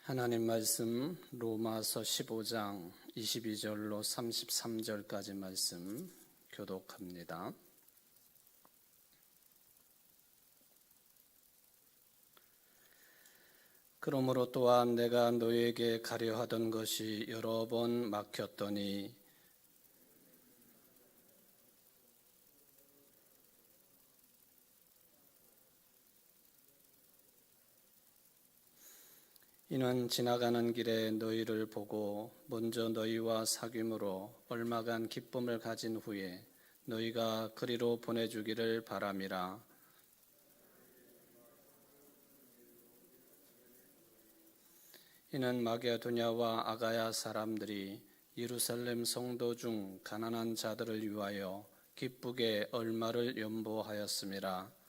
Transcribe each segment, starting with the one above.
하나님 말씀 로마서 15장 22절로 33절까지 말씀 교독합니다. 그러므로 또한 내가 너에게 가려 하던 것이 여러 번 막혔더니 이는 지나가는 길에 너희를 보고 먼저 너희와 사귐으로 얼마간 기쁨을 가진 후에 너희가 그리로 보내주기를 바람이라. 이는 마게도냐와 아가야 사람들이 예루살렘 성도 중 가난한 자들을 위하여 기쁘게 얼마를 연보하였음이라.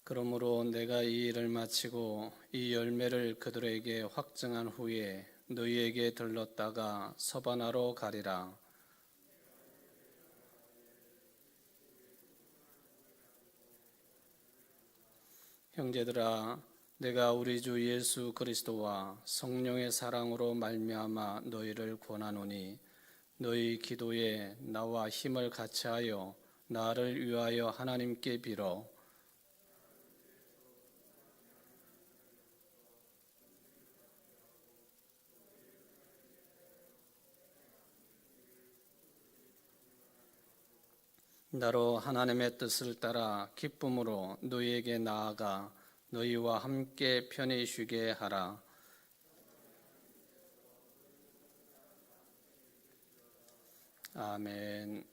그러므로 내가 이 일을 마치고 이 열매를 그들에게 확증한 후에 너희에게 들렀다가 서바나로 가리라. 형제들아, 내가 우리 주 예수 그리스도와 성령의 사랑으로 말미암아 너희를 권하노니 너희 기도에 나와 힘을 같이하여 나를 위하여 하나님께 빌어 나로 하나님의 뜻을 따라 기쁨으로 너희에게 나아가 너희와 함께 편히 쉬게 하라. 아멘.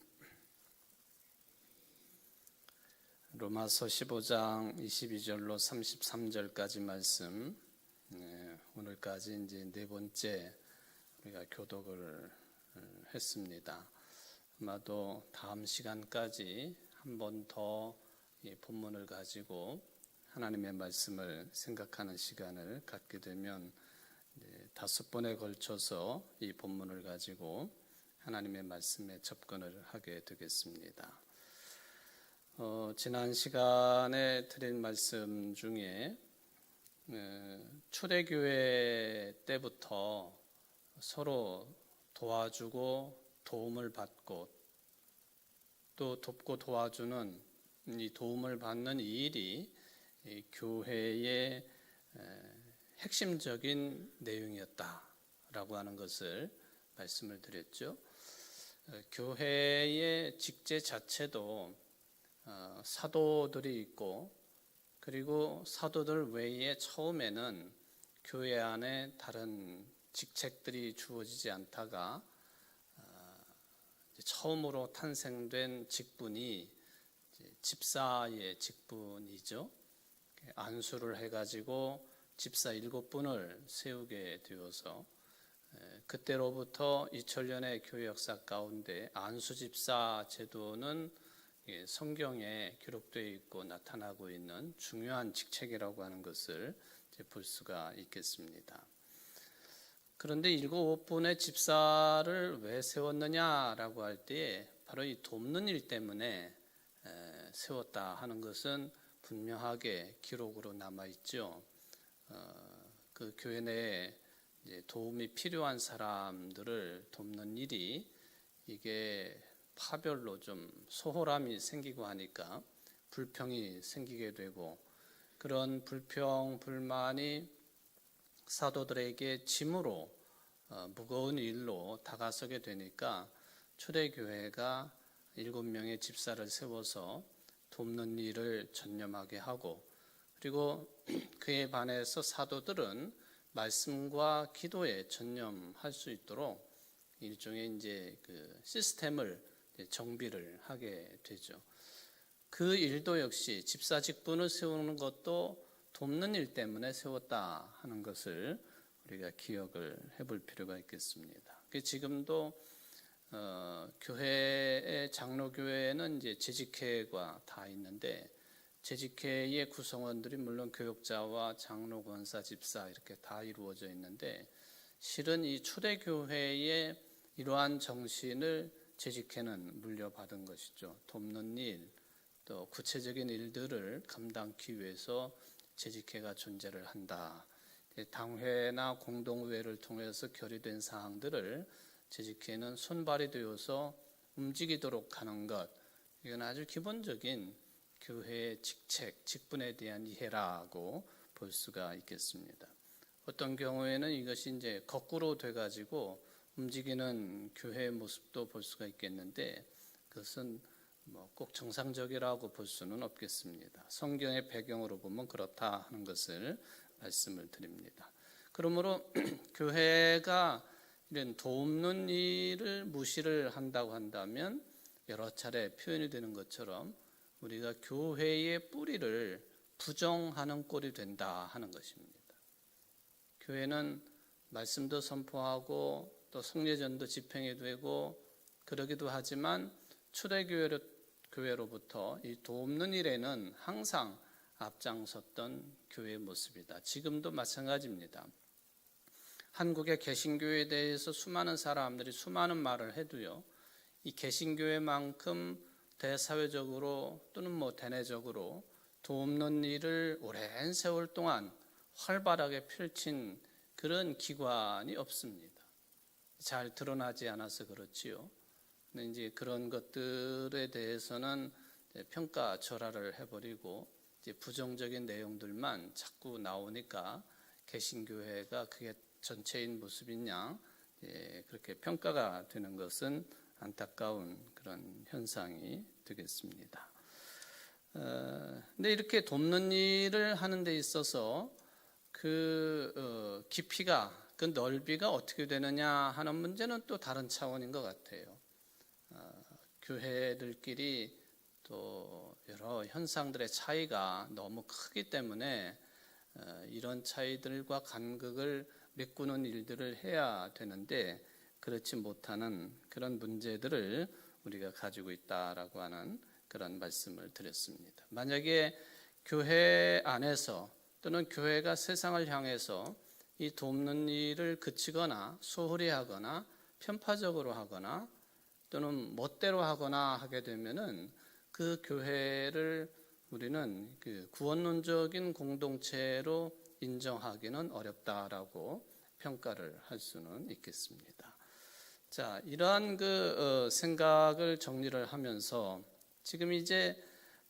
로마서 15장 22절로 33절까지 말씀, 오늘까지 이제 네 번째 우리가 교독을 했습니다. 아마도 다음 시간까지 한 번 더 이 본문을 가지고 하나님의 말씀을 생각하는 시간을 갖게 되면 5번에 걸쳐서 이 본문을 가지고 하나님의 말씀에 접근을 하게 되겠습니다. 지난 시간에 드린 말씀 중에 초대교회 때부터 서로 도와주고 도움을 받고 또 돕고 도와주는 이 도움을 받는 이 일이 이 교회의 핵심적인 내용이었다라고 하는 것을 말씀을 드렸죠. 교회의 직제 자체도 사도들이 있고 그리고 사도들 외에 처음에는 교회 안에 다른 직책들이 주어지지 않다가 처음으로 탄생된 직분이 집사의 직분이죠. 안수를 해가지고 집사 7분을 세우게 되어서 그때로부터 2000년의 교회 역사 가운데 안수 집사 제도는 성경에 기록되어 있고 나타나고 있는 중요한 직책이라고 하는 것을 볼 수가 있겠습니다. 그런데 7분의 집사를 왜 세웠느냐라고 할 때 바로 이 돕는 일 때문에 세웠다 하는 것은 분명하게 기록으로 남아있죠. 그 교회 내에 도움이 필요한 사람들을 돕는 일이 이게 파별로 좀 소홀함이 생기고 하니까 불평이 생기게 되고 그런 불평, 불만이 사도들에게 짐으로 무거운 일로 다가서게 되니까 초대교회가 7명의 집사를 세워서 돕는 일을 전념하게 하고 그리고 그에 반해서 사도들은 말씀과 기도에 전념할 수 있도록 일종의 이제 그 시스템을 정비를 하게 되죠. 그 일도 역시 집사 직분을 세우는 것도 돕는 일 때문에 세웠다 하는 것을 우리가 기억을 해볼 필요가 있겠습니다. 지금도 교회의 장로교회는 이제 재직회가 다 있는데 재직회의 구성원들이 물론 교역자와 장로, 권사, 집사 이렇게 다 이루어져 있는데 실은 이 초대교회의 이러한 정신을 재직회는 물려받은 것이죠. 돕는 일, 또 구체적인 일들을 감당하기 위해서 재직회가 존재를 한다. 당회나 공동회를 통해서 결의된 사항들을 재직회는 손발이 되어서 움직이도록 하는 것, 이건 아주 기본적인 교회의 직책, 직분에 대한 이해라고 볼 수가 있겠습니다. 어떤 경우에는 이것이 이제 거꾸로 돼가지고 움직이는 교회의 모습도 볼 수가 있겠는데, 그것은 꼭 정상적이라고 볼 수는 없겠습니다. 성경의 배경으로 보면 그렇다 하는 것을 말씀을 드립니다. 그러므로 교회가 이런 돕는 일을 무시를 한다고 한다면 여러 차례 표현이 되는 것처럼 우리가 교회의 뿌리를 부정하는 꼴이 된다 하는 것입니다. 교회는 말씀도 선포하고 또 성례전도 집행이 되고 그러기도 하지만 초대교회로부터 이 돕는 일에는 항상 앞장섰던 교회의 모습이다. 지금도 마찬가지입니다. 한국의 개신교회에 대해서 수많은 사람들이 수많은 말을 해도요, 이 개신교회만큼 대사회적으로 또는 대내적으로 돕는 일을 오랜 세월 동안 활발하게 펼친 그런 기관이 없습니다. 잘 드러나지 않아서 그렇지요. 근데 이제 그런 것들에 대해서는 평가절하를 해버리고 이제 부정적인 내용들만 자꾸 나오니까 개신교회가 그게 전체인 모습이냐, 그렇게 평가가 되는 것은 안타까운 그런 현상이 되겠습니다. 근데 이렇게 돕는 일을 하는 데 있어서 그 깊이가, 그 넓이가 어떻게 되느냐 하는 문제는 또 다른 차원인 것 같아요. 교회들끼리 또 여러 현상들의 차이가 너무 크기 때문에 이런 차이들과 간극을 메꾸는 일들을 해야 되는데 그렇지 못하는 그런 문제들을 우리가 가지고 있다라고 하는 그런 말씀을 드렸습니다. 만약에 교회 안에서 또는 교회가 세상을 향해서 이 돕는 일을 그치거나 소홀히 하거나 편파적으로 하거나 또는 멋대로 하거나 하게 되면은 그 교회를 우리는 그 구원론적인 공동체로 인정하기는 어렵다라고 평가를 할 수는 있겠습니다. 자, 이러한 생각을 정리를 하면서 지금 이제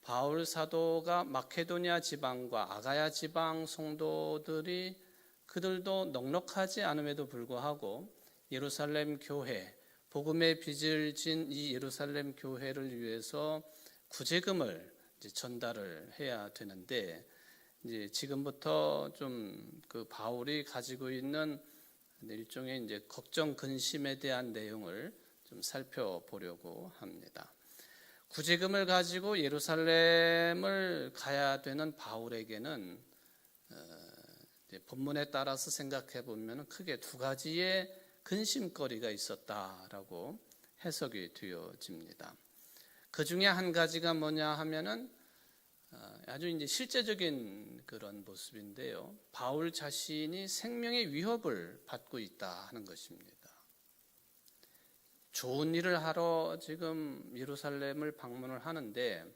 바울 사도가 마케도니아 지방과 아가야 지방 성도들이 그들도 넉넉하지 않음에도 불구하고 예루살렘 교회, 복음의 빚을 진 이 예루살렘 교회를 위해서 구제금을 이제 전달을 해야 되는데, 이제 지금부터 좀 그 바울이 가지고 있는 일종의 이제 걱정 근심에 대한 내용을 좀 살펴보려고 합니다. 구제금을 가지고 예루살렘을 가야 되는 바울에게는 본문에 따라서 생각해 보면 크게 두 가지의 근심거리가 있었다라고 해석이 되어집니다. 그 중에 한 가지가 뭐냐 하면은 아주 이제 실제적인 그런 모습인데요. 바울 자신이 생명의 위협을 받고 있다 하는 것입니다. 좋은 일을 하러 지금 예루살렘을 방문을 하는데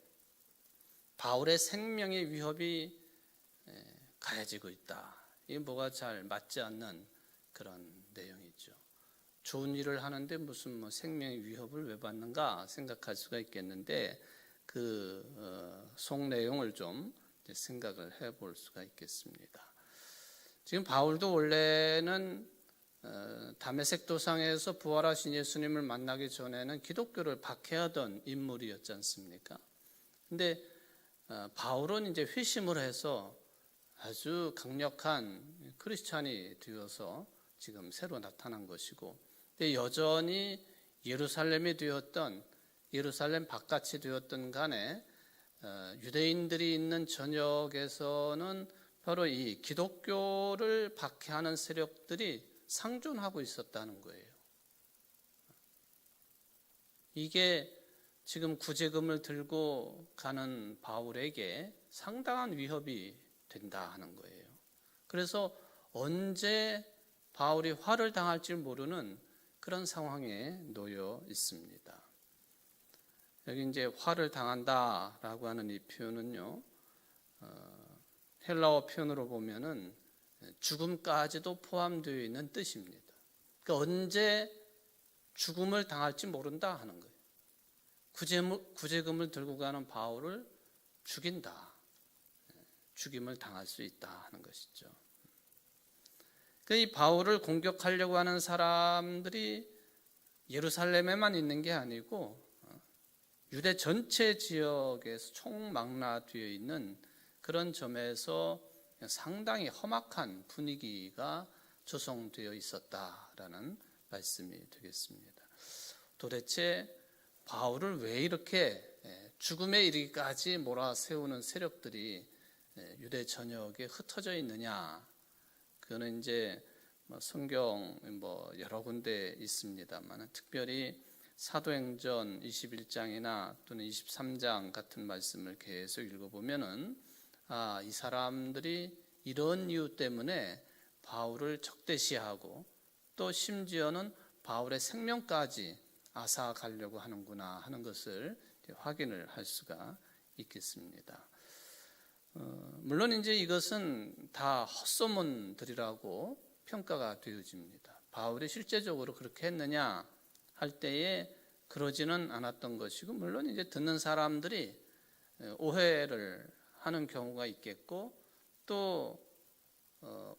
바울의 생명의 위협이 가해지고 있다. 이게 뭐가 잘 맞지 않는 그런 내용이죠. 좋은 일을 하는데 무슨 생명의 위협을 왜 받는가 생각할 수가 있겠는데 그 속 내용을 좀 생각을 해볼 수가 있겠습니다. 지금 바울도 원래는 다메섹 도상에서 부활하신 예수님을 만나기 전에는 기독교를 박해하던 인물이었지 않습니까? 근데 바울은 이제 회심을 해서 아주 강력한 크리스찬이 되어서 지금 새로 나타난 것이고, 근데 여전히 예루살렘이 되었던 예루살렘 바깥이 되었던 간에 유대인들이 있는 전역에서는 바로 이 기독교를 박해하는 세력들이 상존하고 있었다는 거예요. 이게 지금 구제금을 들고 가는 바울에게 상당한 위협이 된다 하는 거예요. 그래서 언제 바울이 화를 당할 줄 모르는 그런 상황에 놓여 있습니다. 여기 이제 화를 당한다라고 하는 이 표현은요, 헬라어 표현으로 보면은 죽음까지도 포함되어 있는 뜻입니다. 그러니까 언제 죽음을 당할지 모른다 하는 거예요. 구제금을 들고 가는 바울을 죽인다. 죽임을 당할 수 있다 하는 것이죠. 이 바울을 공격하려고 하는 사람들이 예루살렘에만 있는 게 아니고 유대 전체 지역에서 총망라되어 있는 그런 점에서 상당히 험악한 분위기가 조성되어 있었다라는 말씀이 되겠습니다. 도대체 바울을 왜 이렇게 죽음에 이르기까지 몰아세우는 세력들이 유대 전역에 흩어져 있느냐? 그거는 이제 성경 여러 군데 있습니다만 특별히 사도행전 21장이나 또는 23장 같은 말씀을 계속 읽어보면은 이 사람들이 이런 이유 때문에 바울을 적대시하고 또 심지어는 바울의 생명까지 앗아가려고 하는구나 하는 것을 확인을 할 수가 있겠습니다. 물론 이제 이것은 다 헛소문들이라고 평가가 되어집니다. 바울이 실제적으로 그렇게 했느냐 할 때에 그러지는 않았던 것이고, 물론 이제 듣는 사람들이 오해를 하는 경우가 있겠고, 또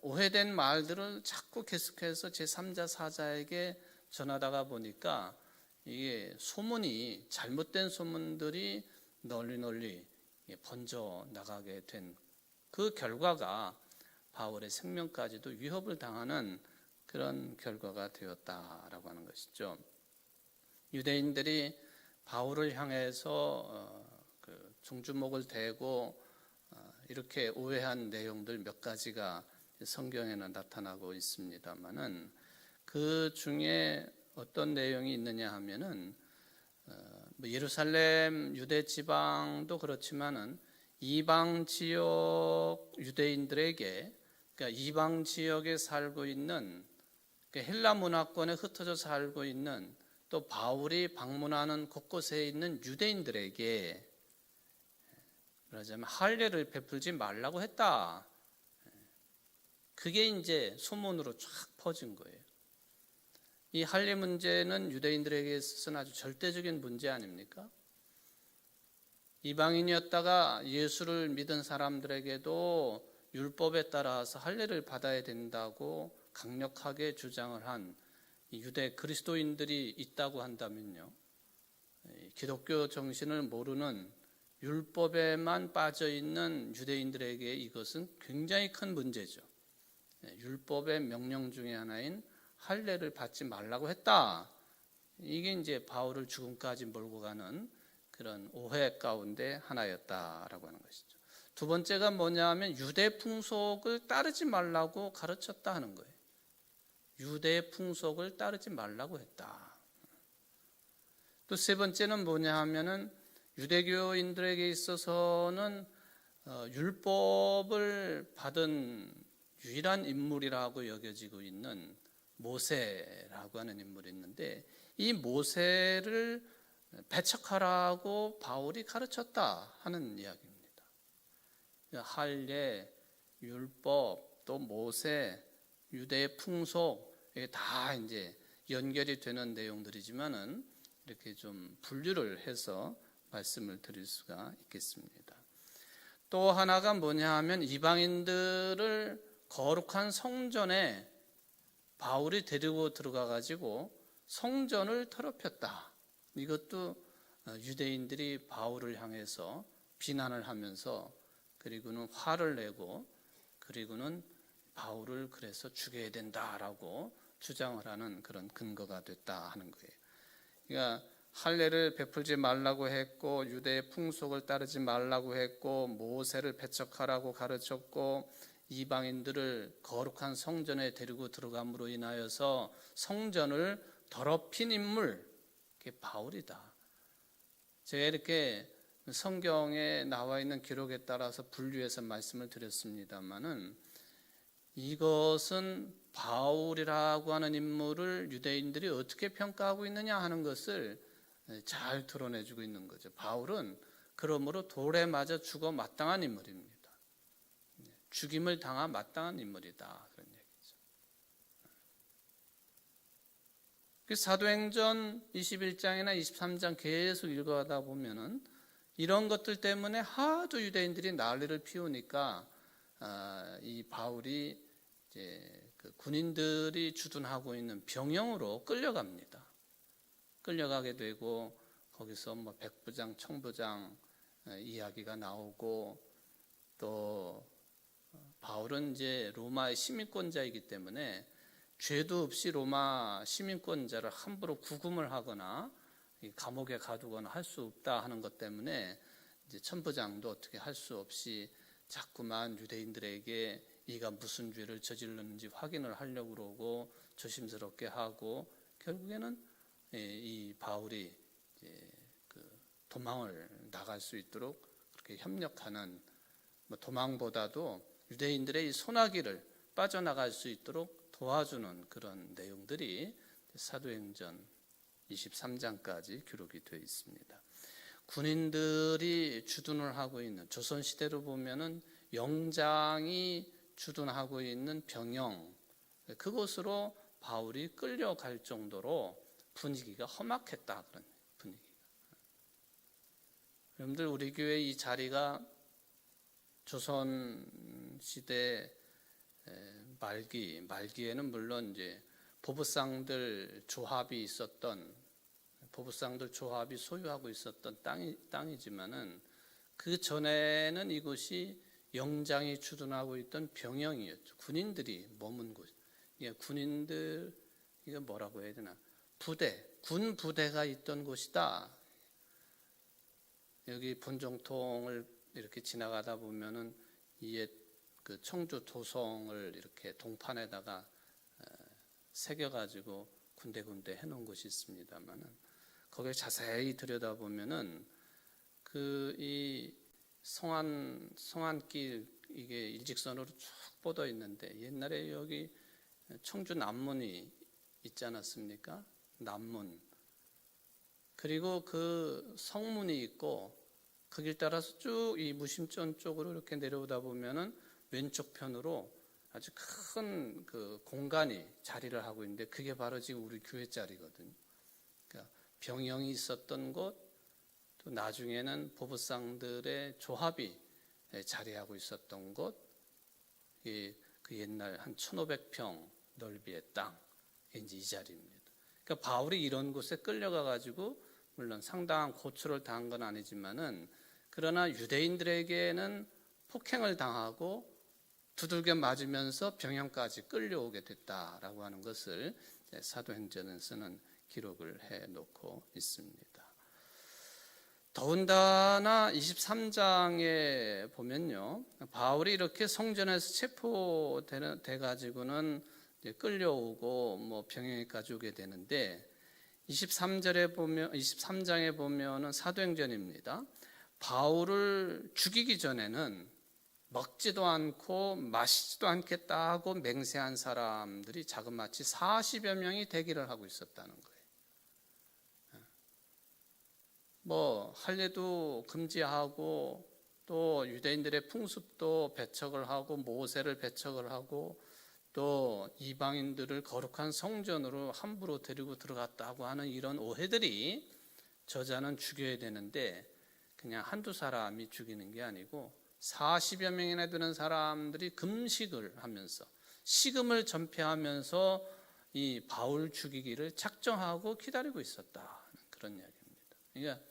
오해된 말들을 자꾸 계속해서 제3자 사자에게 전하다가 보니까 이게 소문이, 잘못된 소문들이 널리 번져 나가게 된 그 결과가 바울의 생명까지도 위협을 당하는 그런 결과가 되었다라고 하는 것이죠. 유대인들이 바울을 향해서 종주목을 대고 이렇게 오해한 내용들 몇 가지가 성경에는 나타나고 있습니다만은 그 중에 어떤 내용이 있느냐 하면은 예루살렘 유대 지방도 그렇지만은 이방 지역 유대인들에게, 그러니까 이방 지역에 살고 있는 헬라 문화권에 흩어져 살고 있는 또 바울이 방문하는 곳곳에 있는 유대인들에게 그러자면 할례를 베풀지 말라고 했다. 그게 이제 소문으로 쫙 퍼진 거예요. 이 할례 문제는 유대인들에게 있어서는 아주 절대적인 문제 아닙니까? 이방인이었다가 예수를 믿은 사람들에게도 율법에 따라서 할례를 받아야 된다고 강력하게 주장을 한 유대 그리스도인들이 있다고 한다면요, 기독교 정신을 모르는 율법에만 빠져 있는 유대인들에게 이것은 굉장히 큰 문제죠. 율법의 명령 중에 하나인 할례를 받지 말라고 했다. 이게 이제 바울을 죽음까지 몰고 가는 그런 오해 가운데 하나였다라고 하는 것이죠. 두 번째가 뭐냐 하면 유대 풍속을 따르지 말라고 가르쳤다 하는 거예요. 유대 풍속을 따르지 말라고 했다. 또 세 번째는 뭐냐 하면은 유대교인들에게 있어서는 율법을 받은 유일한 인물이라고 여겨지고 있는 모세라고 하는 인물이 있는데, 이 모세를 배척하라고 바울이 가르쳤다 하는 이야기입니다. 할례, 율법, 또 모세, 유대의 풍속, 이게 다 이제 연결이 되는 내용들이지만은 이렇게 좀 분류를 해서 말씀을 드릴 수가 있겠습니다. 또 하나가 뭐냐 하면 이방인들을 거룩한 성전에 바울이 데리고 들어가 가지고 성전을 더럽혔다. 이것도 유대인들이 바울을 향해서 비난을 하면서 그리고는 화를 내고 그리고는 바울을 그래서 죽여야 된다라고 주장을 하는 그런 근거가 됐다 하는 거예요. 그러니까 할례를 베풀지 말라고 했고 유대의 풍속을 따르지 말라고 했고 모세를 배척하라고 가르쳤고 이방인들을 거룩한 성전에 데리고 들어감으로 인하여서 성전을 더럽힌 인물, 그게 바울이다. 제가 이렇게 성경에 나와 있는 기록에 따라서 분류해서 말씀을 드렸습니다마는 이것은 바울이라고 하는 인물을 유대인들이 어떻게 평가하고 있느냐 하는 것을 잘 드러내주고 있는 거죠. 바울은 그러므로 돌에 맞아 죽어 마땅한 인물입니다. 죽임을 당한 마땅한 인물이다, 그런 얘기죠. 사도행전 21장이나 23장 계속 읽어가다 보면은 이런 것들 때문에 하도 유대인들이 난리를 피우니까 이 바울이 이제 그 군인들이 주둔하고 있는 병영으로 끌려갑니다. 끌려가게 되고 거기서 뭐 백부장, 청부장 이야기가 나오고, 또 바울은 이제 로마의 시민권자이기 때문에 죄도 없이 로마 시민권자를 함부로 구금을 하거나 감옥에 가두거나 할 수 없다 하는 것 때문에 이제 천부장도 어떻게 할 수 없이 자꾸만 유대인들에게 이가 무슨 죄를 저질렀는지 확인을 하려고 그러고 조심스럽게 하고, 결국에는 이 바울이 이제 그 도망을 나갈 수 있도록 그렇게 협력하는, 뭐 도망보다도 유대인들의 이 소나기를 빠져나갈 수 있도록 도와주는 그런 내용들이 사도행전 23장까지 기록이 되어 있습니다. 군인들이 주둔을 하고 있는, 조선시대로 보면은 영장이 주둔하고 있는 병영, 그곳으로 바울이 끌려갈 정도로 분위기가 험악했다, 그런 분위기가. 여러분들, 우리 교회 이 자리가 조선시대 말기에는 물론 이제 보부상들 조합이 소유하고 있었던 땅이지만은 그 전에는 이곳이 영장이 주둔하고 있던 병영이었죠. 군인들이 머문 곳. 군인들, 이거 뭐라고 해야 되나? 군 부대가 있던 곳이다. 여기 본정통을 이렇게 지나가다 보면은 이에 그 청주 도성을 이렇게 동판에다가 새겨가지고 군데군데 해놓은 곳이 있습니다만은, 거기에 자세히 들여다보면은 이 성안길, 이게 일직선으로 쭉 뻗어 있는데, 옛날에 여기 청주 남문이 있지 않았습니까? 남문. 그리고 그 성문이 있고, 그 길 따라서 쭉 이 무심전 쪽으로 이렇게 내려오다 보면은 왼쪽 편으로 아주 큰 그 공간이 자리를 하고 있는데, 그게 바로 지금 우리 교회 자리거든요. 그러니까 병영이 있었던 곳, 또 나중에는 보부상들의 조합이 자리하고 있었던 곳, 그 옛날 한 1,500평 넓이의 땅, 이제 이 자리입니다. 그러니까 바울이 이런 곳에 끌려가 가지고 물론 상당한 고초를 당한 건 아니지만은, 그러나 유대인들에게는 폭행을 당하고 두들겨 맞으면서 병영까지 끌려오게 됐다라고 하는 것을 사도행전에서는 기록을 해놓고 있습니다. 더군다나 23장에 보면요, 바울이 이렇게 성전에서 체포돼 가지고는 끌려오고 뭐 병영에까지 오게 되는데, 23장에 보면은 사도행전입니다. 바울을 죽이기 전에는 먹지도 않고 마시지도 않겠다고 맹세한 사람들이 자그마치 40여 명이 대기를 하고 있었다는 거예요. 뭐 할례도 금지하고, 또 유대인들의 풍습도 배척을 하고, 모세를 배척을 하고, 또 이방인들을 거룩한 성전으로 함부로 데리고 들어갔다고 하는 이런 오해들이, 저자는 죽여야 되는데 그냥 한두 사람이 죽이는 게 아니고 40여 명이나 되는 사람들이 금식을 하면서, 식음을 전폐하면서 이 바울 죽이기를 작정하고 기다리고 있었다, 그런 이야기입니다. 그러니까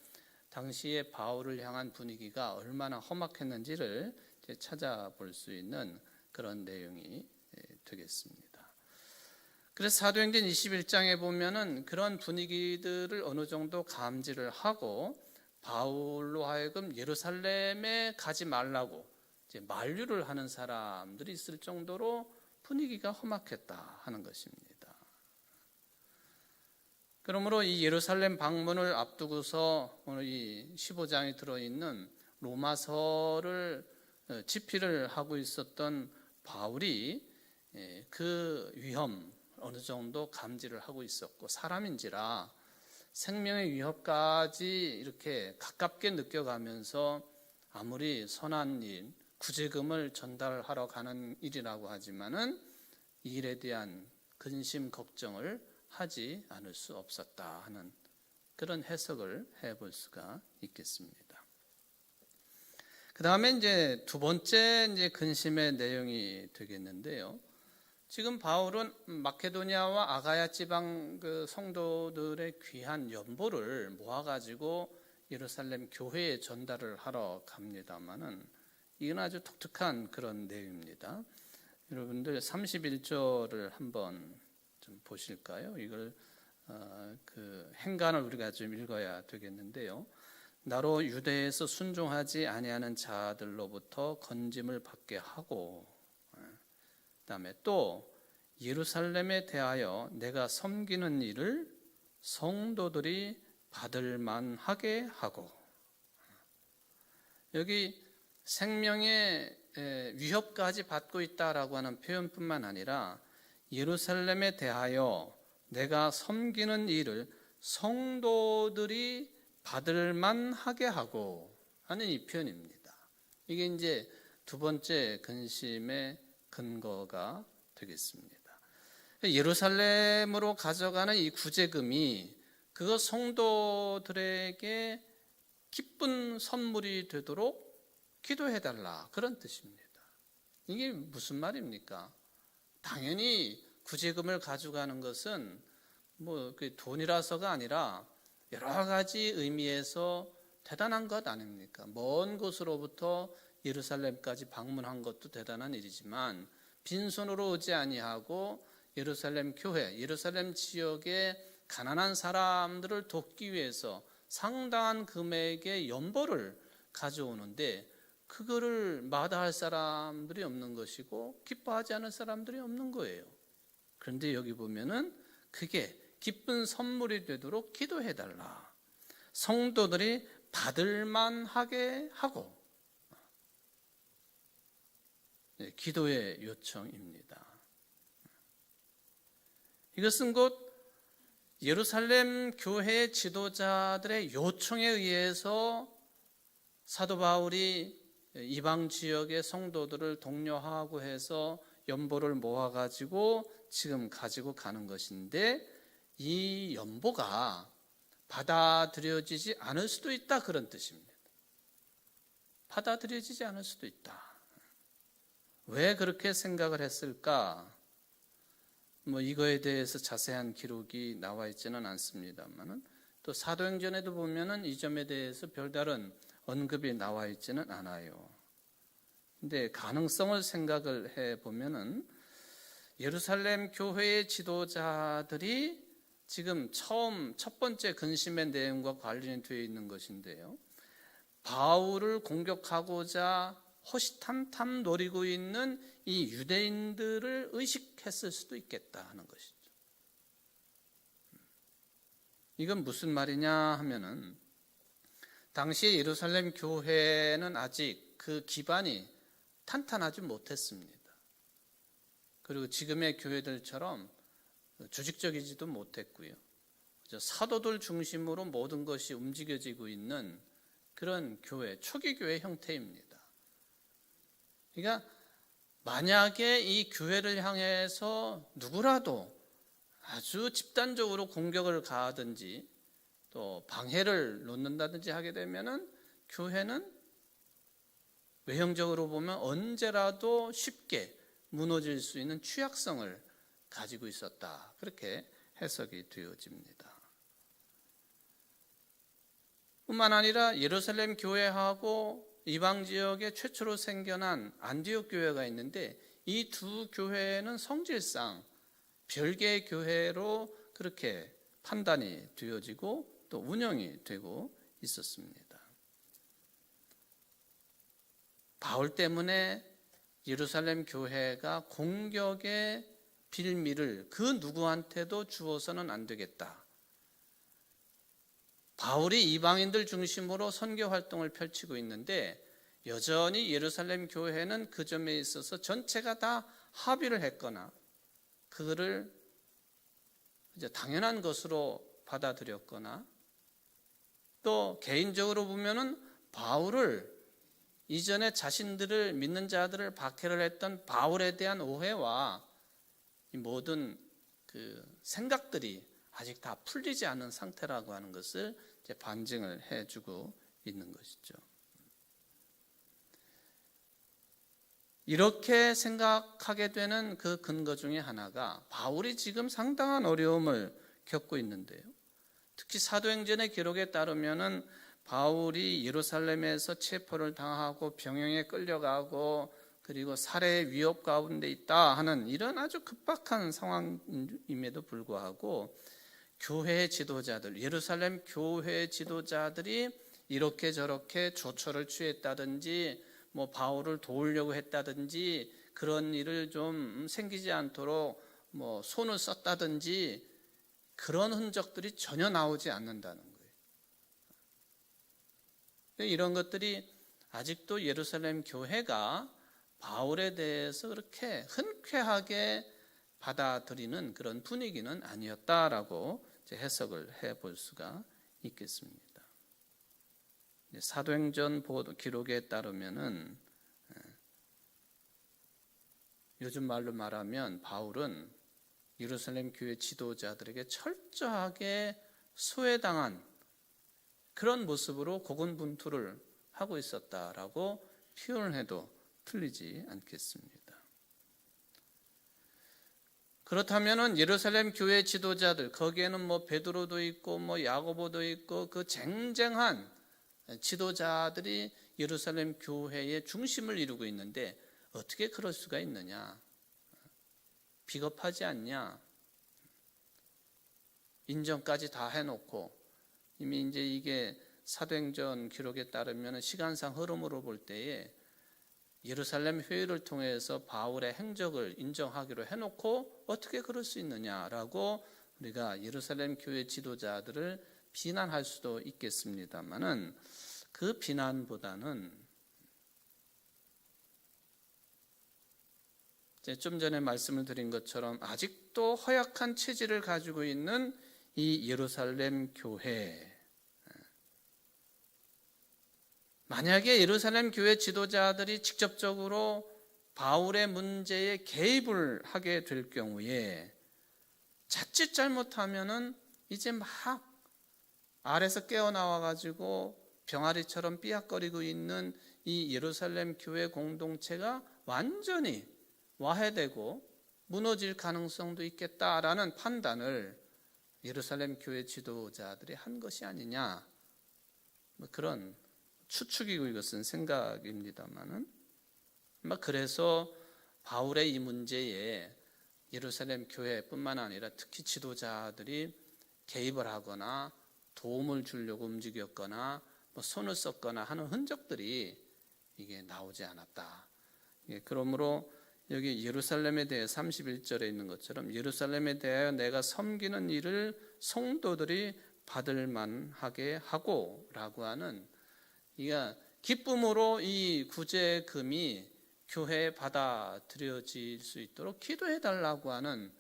당시에 바울을 향한 분위기가 얼마나 험악했는지를 찾아볼 수 있는 그런 내용이 되겠습니다. 그래서 사도행전 21장에 보면은 그런 분위기들을 어느 정도 감지를 하고, 바울로 하여금 예루살렘에 가지 말라고 이제 만류를 하는 사람들이 있을 정도로 분위기가 험악했다 하는 것입니다. 그러므로 이 예루살렘 방문을 앞두고서 오늘 이 15장에 들어있는 로마서를 집필을 하고 있었던 바울이 그 위험 어느 정도 감지를 하고 있었고, 사람인지라 생명의 위협까지 이렇게 가깝게 느껴가면서 아무리 선한 일, 구제금을 전달하러 가는 일이라고 하지만은 이 일에 대한 근심 걱정을 하지 않을 수 없었다 하는 그런 해석을 해볼 수가 있겠습니다. 그 다음에 이제 두 번째 이제 근심의 내용이 되겠는데요. 지금 바울은 마케도니아와 아가야 지방 그 성도들의 귀한 연보를 모아가지고 예루살렘 교회에 전달을 하러 갑니다만은 이건 아주 독특한 그런 내용입니다. 여러분들 31절을 한번 좀 보실까요? 이걸 그 행간을 우리가 좀 읽어야 되겠는데요. 나로 유대에서 순종하지 아니하는 자들로부터 건짐을 받게 하고, 그다음에 또 예루살렘에 대하여 내가 섬기는 일을 성도들이 받을 만하게 하고, 여기 생명의 위협까지 받고 있다라고 하는 표현뿐만 아니라 예루살렘에 대하여 내가 섬기는 일을 성도들이 받을 만하게 하고 하는 이 표현입니다. 이게 이제 두 번째 근심의 근거가 되겠습니다. 예루살렘으로 가져가는 이 구제금이 그거 성도들에게 기쁜 선물이 되도록 기도해달라, 그런 뜻입니다. 이게 무슨 말입니까? 당연히 구제금을 가져가는 것은 뭐 돈이라서가 아니라 여러 가지 의미에서 대단한 것 아닙니까? 먼 곳으로부터 예루살렘까지 방문한 것도 대단한 일이지만 빈손으로 오지 아니하고 예루살렘 교회, 예루살렘 지역의 가난한 사람들을 돕기 위해서 상당한 금액의 연보를 가져오는데 그거를 마다할 사람들이 없는 것이고 기뻐하지 않을 사람들이 없는 거예요. 그런데 여기 보면은 그게 기쁜 선물이 되도록 기도해달라, 성도들이 받을 만하게 하고, 기도의 요청입니다. 이것은 곧 예루살렘 교회 지도자들의 요청에 의해서 사도 바울이 이방 지역의 성도들을 독려하고 해서 연보를 모아가지고 지금 가지고 가는 것인데, 이 연보가 받아들여지지 않을 수도 있다, 그런 뜻입니다. 받아들여지지 않을 수도 있다. 왜 그렇게 생각을 했을까? 뭐 이거에 대해서 자세한 기록이 나와 있지는 않습니다만은 또 사도행전에도 보면은 이 점에 대해서 별다른 언급이 나와 있지는 않아요. 근데 가능성을 생각을 해 보면은 예루살렘 교회의 지도자들이 지금 첫 번째 근심의 내용과 관련이 되어 있는 것인데요. 바울을 공격하고자 호시탐탐 노리고 있는 이 유대인들을 의식했을 수도 있겠다 하는 것이죠. 이건 무슨 말이냐 하면은 당시 예루살렘 교회는 아직 그 기반이 탄탄하지 못했습니다. 그리고 지금의 교회들처럼 조직적이지도 못했고요. 사도들 중심으로 모든 것이 움직여지고 있는 그런 교회, 초기 교회 형태입니다. 그러니까 만약에 이 교회를 향해서 누구라도 아주 집단적으로 공격을 가하든지 또 방해를 놓는다든지 하게 되면은 교회는 외형적으로 보면 언제라도 쉽게 무너질 수 있는 취약성을 가지고 있었다, 그렇게 해석이 되어집니다. 뿐만 아니라 예루살렘 교회하고 이방 지역에 최초로 생겨난 안디옥 교회가 있는데 이 두 교회는 성질상 별개의 교회로 그렇게 판단이 되어지고 또 운영이 되고 있었습니다. 바울 때문에 예루살렘 교회가 공격의 빌미를 그 누구한테도 주어서는 안 되겠다. 바울이 이방인들 중심으로 선교 활동을 펼치고 있는데 여전히 예루살렘 교회는 그 점에 있어서 전체가 다 합의를 했거나 그거를 이제 당연한 것으로 받아들였거나 또 개인적으로 보면은 바울을 이전에 자신들을 믿는 자들을 박해를 했던 바울에 대한 오해와 이 모든 그 생각들이 아직 다 풀리지 않은 상태라고 하는 것을 이제 반증을 해주고 있는 것이죠. 이렇게 생각하게 되는 그 근거 중에 하나가 바울이 지금 상당한 어려움을 겪고 있는데요. 특히 사도행전의 기록에 따르면은 바울이 예루살렘에서 체포를 당하고 병영에 끌려가고 그리고 살해의 위협 가운데 있다 하는 이런 아주 급박한 상황임에도 불구하고 교회 지도자들, 예루살렘 교회 지도자들이 이렇게 저렇게 조처를 취했다든지 뭐 바울을 도우려고 했다든지 그런 일을 좀 생기지 않도록 뭐 손을 썼다든지 그런 흔적들이 전혀 나오지 않는다는 거예요. 이런 것들이 아직도 예루살렘 교회가 바울에 대해서 그렇게 흔쾌하게 받아들이는 그런 분위기는 아니었다라고 해석을 해볼 수가 있겠습니다. 사도행전 기록에 따르면은 요즘 말로 말하면 바울은 예루살렘 교회 지도자들에게 철저하게 소외당한 그런 모습으로 고군분투를 하고 있었다라고 표현을 해도 틀리지 않겠습니다. 그렇다면은 예루살렘 교회 지도자들 거기에는 뭐 베드로도 있고 뭐 야고보도 있고 그 쟁쟁한 지도자들이 예루살렘 교회의 중심을 이루고 있는데 어떻게 그럴 수가 있느냐? 비겁하지 않냐? 인정까지 다 해놓고 이미 이제 이게 사도행전 기록에 따르면 시간상 흐름으로 볼 때에 예루살렘 회의를 통해서 바울의 행적을 인정하기로 해놓고 어떻게 그럴 수 있느냐라고 우리가 예루살렘 교회 지도자들을 비난할 수도 있겠습니다만은 그 비난보다는 좀 전에 말씀을 드린 것처럼 아직도 허약한 체질을 가지고 있는 이 예루살렘 교회, 만약에 예루살렘 교회 지도자들이 직접적으로 바울의 문제에 개입을 하게 될 경우에 자칫 잘못하면은 이제 막 아래서 깨어나와 가지고 병아리처럼 삐약거리고 있는 이 예루살렘 교회 공동체가 완전히 와해되고 무너질 가능성도 있겠다라는 판단을 예루살렘 교회 지도자들이 한 것이 아니냐, 뭐 그런 추측이고 이것은 생각입니다만은 그래서 바울의 이 문제에 예루살렘 교회뿐만 아니라 특히 지도자들이 개입을 하거나 도움을 주려고 움직였거나 뭐 손을 썼거나 하는 흔적들이 이게 나오지 않았다. 그러므로 여기 예루살렘에 대해 31절에 있는 것처럼 예루살렘에 대하여 내가 섬기는 일을 성도들이 받을 만하게 하고 라고 하는, 그러니까 기쁨으로 이 구제금이 교회에 받아들여질 수 있도록 기도해 달라고 하는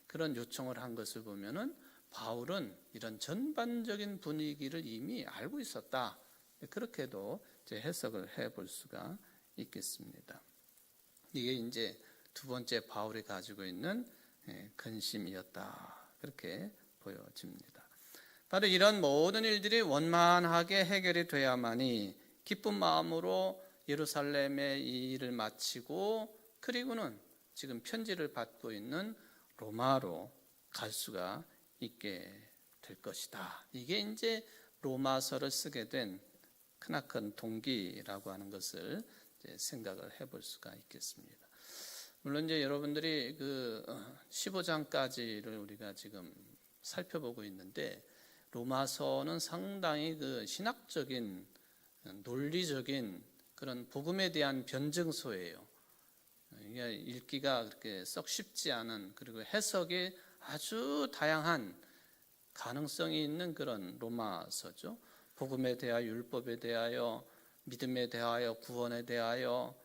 그런 요청을 한 것을 보면은 바울은 이런 전반적인 분위기를 이미 알고 있었다. 그렇게도 이제 해석을 해볼 수가 있겠습니다. 이게 이제 두 번째 바울이 가지고 있는 근심이었다. 그렇게 보여집니다. 바로 이런 모든 일들이 원만하게 해결이 돼야만이 기쁜 마음으로 예루살렘의 이 일을 마치고 그리고는 지금 편지를 받고 있는 로마로 갈 수가 있게 될 것이다. 이게 이제 로마서를 쓰게 된 크나큰 동기라고 하는 것을 이제 생각을 해볼 수가 있겠습니다. 물론 이제 여러분들이 그 15장까지를 우리가 지금 살펴보고 있는데 로마서는 상당히 그 신학적인 논리적인 그런 복음에 대한 변증서예요. 이게 읽기가 그렇게 썩 쉽지 않은, 그리고 해석이 아주 다양한 가능성이 있는 그런 로마서죠. 복음에 대하여, 율법에 대하여, 믿음에 대하여, 구원에 대하여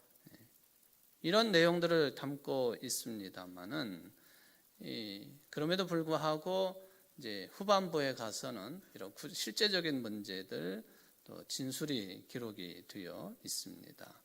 이런 내용들을 담고 있습니다만은 그럼에도 불구하고 이제 후반부에 가서는 이런 실제적인 문제들 또 진술이 기록이 되어 있습니다.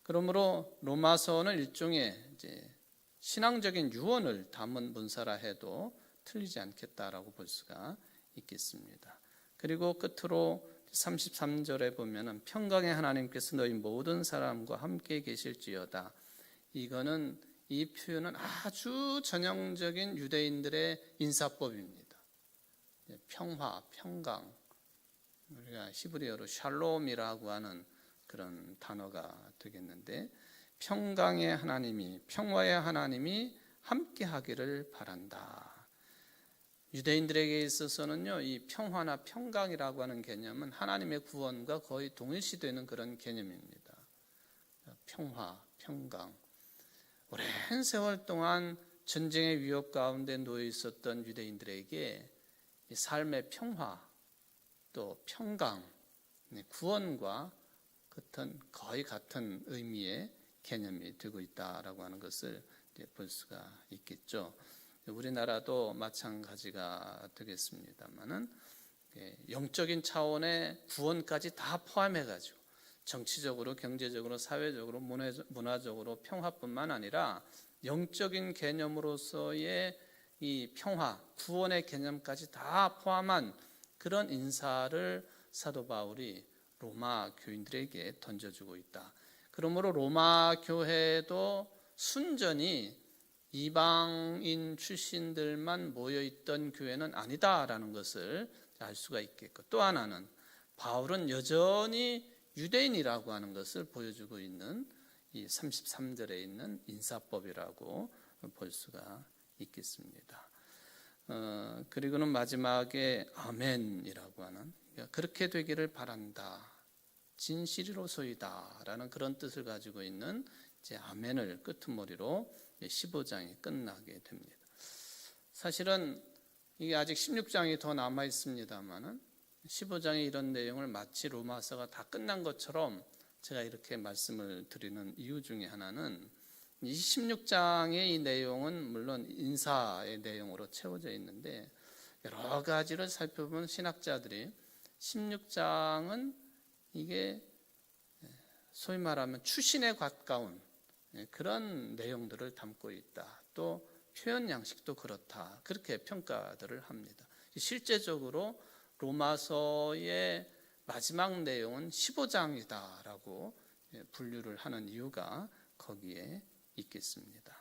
그러므로 로마서는 일종의 이제 신앙적인 유언을 담은 문서라 해도 틀리지 않겠다라고 볼 수가 있겠습니다. 그리고 끝으로 33절에 보면은 평강의 하나님께서 너희 모든 사람과 함께 계실지어다. 이거는 이 표현은 아주 전형적인 유대인들의 인사법입니다. 평화, 평강, 우리가 히브리어로 샬롬이라고 하는 그런 단어가 되겠는데, 평강의 하나님이, 평화의 하나님이 함께 하기를 바란다. 유대인들에게 있어서는요, 이 평화나 평강이라고 하는 개념은 하나님의 구원과 거의 동일시되는 그런 개념입니다. 평화, 평강. 오랜 세월 동안 전쟁의 위협 가운데 놓여 있었던 유대인들에게 이 삶의 평화, 또 평강, 구원과 거의 같은 의미의 개념이 되고 있다라고 하는 것을 볼 수가 있겠죠. 우리나라도 마찬가지가 되겠습니다만은 영적인 차원의 구원까지 다 포함해가지고 정치적으로, 경제적으로, 사회적으로, 문화적으로 평화뿐만 아니라 영적인 개념으로서의 이 평화, 구원의 개념까지 다 포함한 그런 인사를 사도 바울이 로마 교인들에게 던져주고 있다. 그러므로 로마 교회도 순전히 이방인 출신들만 모여있던 교회는 아니다라는 것을 알 수가 있겠고, 또 하나는 바울은 여전히 유대인이라고 하는 것을 보여주고 있는 이 33절에 있는 인사법이라고 볼 수가 있겠습니다. 그리고는 마지막에 아멘이라고 하는, 그렇게 되기를 바란다, 진실이로소이다 라는 그런 뜻을 가지고 있는 이제 아멘을 끄트머리로 15장이 끝나게 됩니다. 사실은 이게 아직 16장이 더 남아 있습니다만은 15장의 이런 내용을 마치 로마서가 다 끝난 것처럼 제가 이렇게 말씀을 드리는 이유 중에 하나는, 이 16장의 이 내용은 물론 인사의 내용으로 채워져 있는데, 여러 가지를 살펴보면 신학자들이 16장은 이게 소위 말하면 추신에 가까운 그런 내용들을 담고 있다, 또 표현 양식도 그렇다, 그렇게 평가들을 합니다. 실제적으로 로마서의 마지막 내용은 15장이다라고 분류를 하는 이유가 거기에 있겠습니다.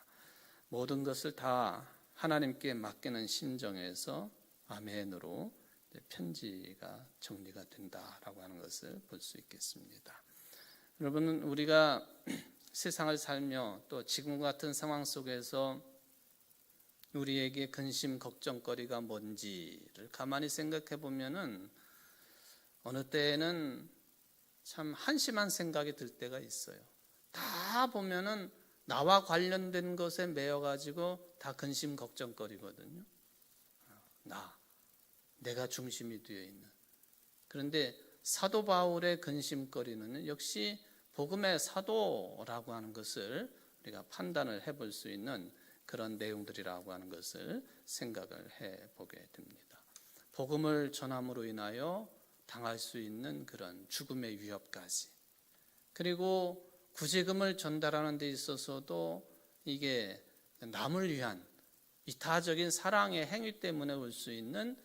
모든 것을 다 하나님께 맡기는 심정에서 아멘으로 편지가 정리가 된다라고 하는 것을 볼 수 있겠습니다. 여러분, 우리가 세상을 살며 또 지금 같은 상황 속에서 우리에게 근심 걱정거리가 뭔지를 가만히 생각해 보면은 어느 때에는 참 한심한 생각이 들 때가 있어요. 다 보면은 나와 관련된 것에 매여 가지고 다 근심 걱정거리거든요. 내가 중심이 되어 있는. 그런데 사도 바울의 근심거리는 역시 복음의 사도라고 하는 것을 우리가 판단을 해볼 수 있는 그런 내용들이라고 하는 것을 생각을 해보게 됩니다. 복음을 전함으로 인하여 당할 수 있는 그런 죽음의 위협까지, 그리고 구제금을 전달하는 데 있어서도 이게 남을 위한 이타적인 사랑의 행위 때문에 올 수 있는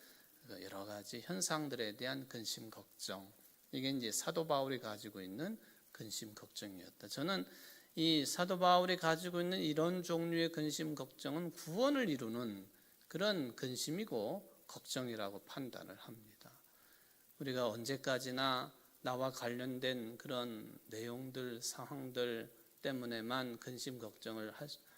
여러 가지 현상들에 대한 근심 걱정, 이게 이제 사도 바울이 가지고 있는 근심 걱정이었다. 저는 이 사도 바울이 가지고 있는 이런 종류의 근심 걱정은 구원을 이루는 그런 근심이고 걱정이라고 판단을 합니다. 우리가 언제까지나 나와 관련된 그런 내용들, 상황들 때문에만 근심 걱정을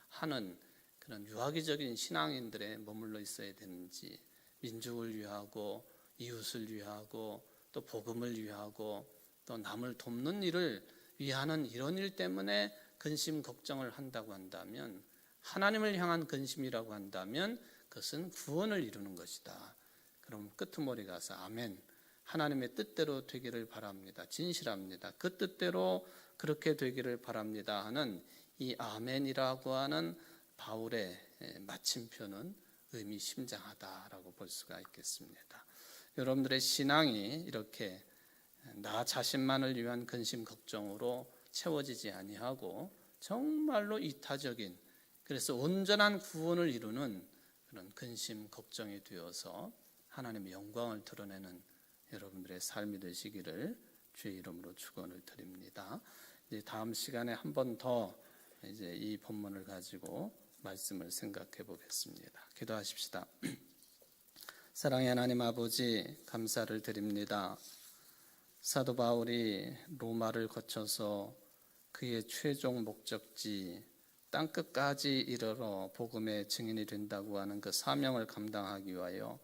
하는 그런 유아기적인 신앙인들에 머물러 있어야 되는지, 민족을 위하고 이웃을 위하고 또 복음을 위하고 또 남을 돕는 일을 위하는 이런 일 때문에 근심 걱정을 한다고 한다면, 하나님을 향한 근심이라고 한다면 그것은 구원을 이루는 것이다. 그럼 끄트머리 가서 아멘, 하나님의 뜻대로 되기를 바랍니다, 진실합니다, 그 뜻대로 그렇게 되기를 바랍니다 하는 이 아멘이라고 하는 바울의 마침표는 의미심장하다라고 볼 수가 있겠습니다. 여러분들의 신앙이 이렇게 나 자신만을 위한 근심 걱정으로 채워지지 아니하고 정말로 이타적인, 그래서 온전한 구원을 이루는 그런 근심 걱정이 되어서 하나님의 영광을 드러내는 여러분들의 삶이 되시기를 주의 이름으로 축원을 드립니다. 이제 다음 시간에 한 번 더 이제 이 본문을 가지고 말씀을 생각해 보겠습니다. 기도하십시다. 사랑의 하나님 아버지, 감사를 드립니다. 사도 바울이 로마를 거쳐서 그의 최종 목적지 땅끝까지 이르러 복음의 증인이 된다고 하는 그 사명을 감당하기 위하여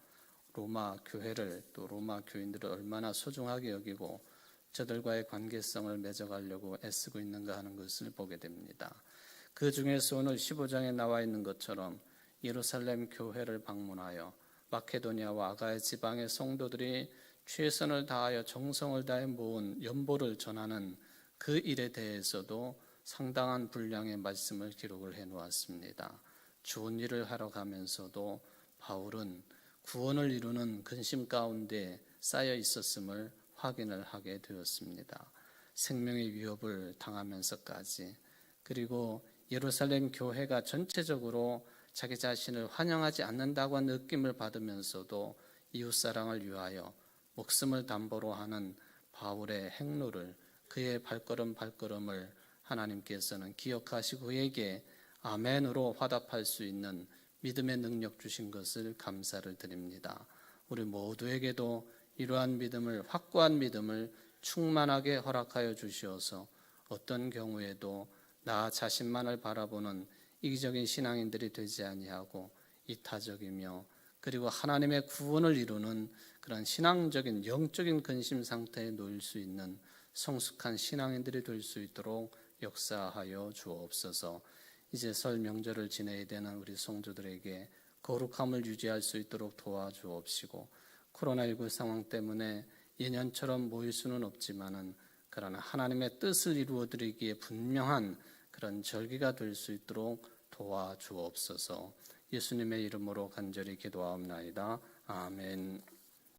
로마 교회를, 또 로마 교인들을 얼마나 소중하게 여기고 저들과의 관계성을 맺어가려고 애쓰고 있는가 하는 것을 보게 됩니다. 그 중에서 오늘 15장에 나와 있는 것처럼 예루살렘 교회를 방문하여 마케도니아와 아가야 지방의 성도들이 최선을 다하여 정성을 다해 모은 연보를 전하는 그 일에 대해서도 상당한 분량의 말씀을 기록을 해놓았습니다. 좋은 일을 하러 가면서도 바울은 구원을 이루는 근심 가운데 쌓여 있었음을 확인을 하게 되었습니다. 생명의 위협을 당하면서까지, 그리고 예루살렘 교회가 전체적으로 자기 자신을 환영하지 않는다고 느낌을 받으면서도 이웃사랑을 위하여 목숨을 담보로 하는 바울의 행로를, 그의 발걸음을 하나님께서는 기억하시고 그에게 아멘으로 화답할 수 있는 믿음의 능력 주신 것을 감사를 드립니다. 우리 모두에게도 이러한 믿음을, 확고한 믿음을 충만하게 허락하여 주시어서 어떤 경우에도 나 자신만을 바라보는 이기적인 신앙인들이 되지 아니하고 이타적이며, 그리고 하나님의 구원을 이루는 그런 신앙적인 영적인 근심 상태에 놓일 수 있는 성숙한 신앙인들이 될 수 있도록 역사하여 주옵소서. 이제 설 명절을 지내야 되는 우리 성도들에게 거룩함을 유지할 수 있도록 도와주옵시고, 코로나19 상황 때문에 예년처럼 모일 수는 없지만은 그러나 하나님의 뜻을 이루어드리기에 분명한 그런 절기가 될 수 있도록 도와주옵소서. 예수님의 이름으로 간절히 기도하옵나이다. 아멘.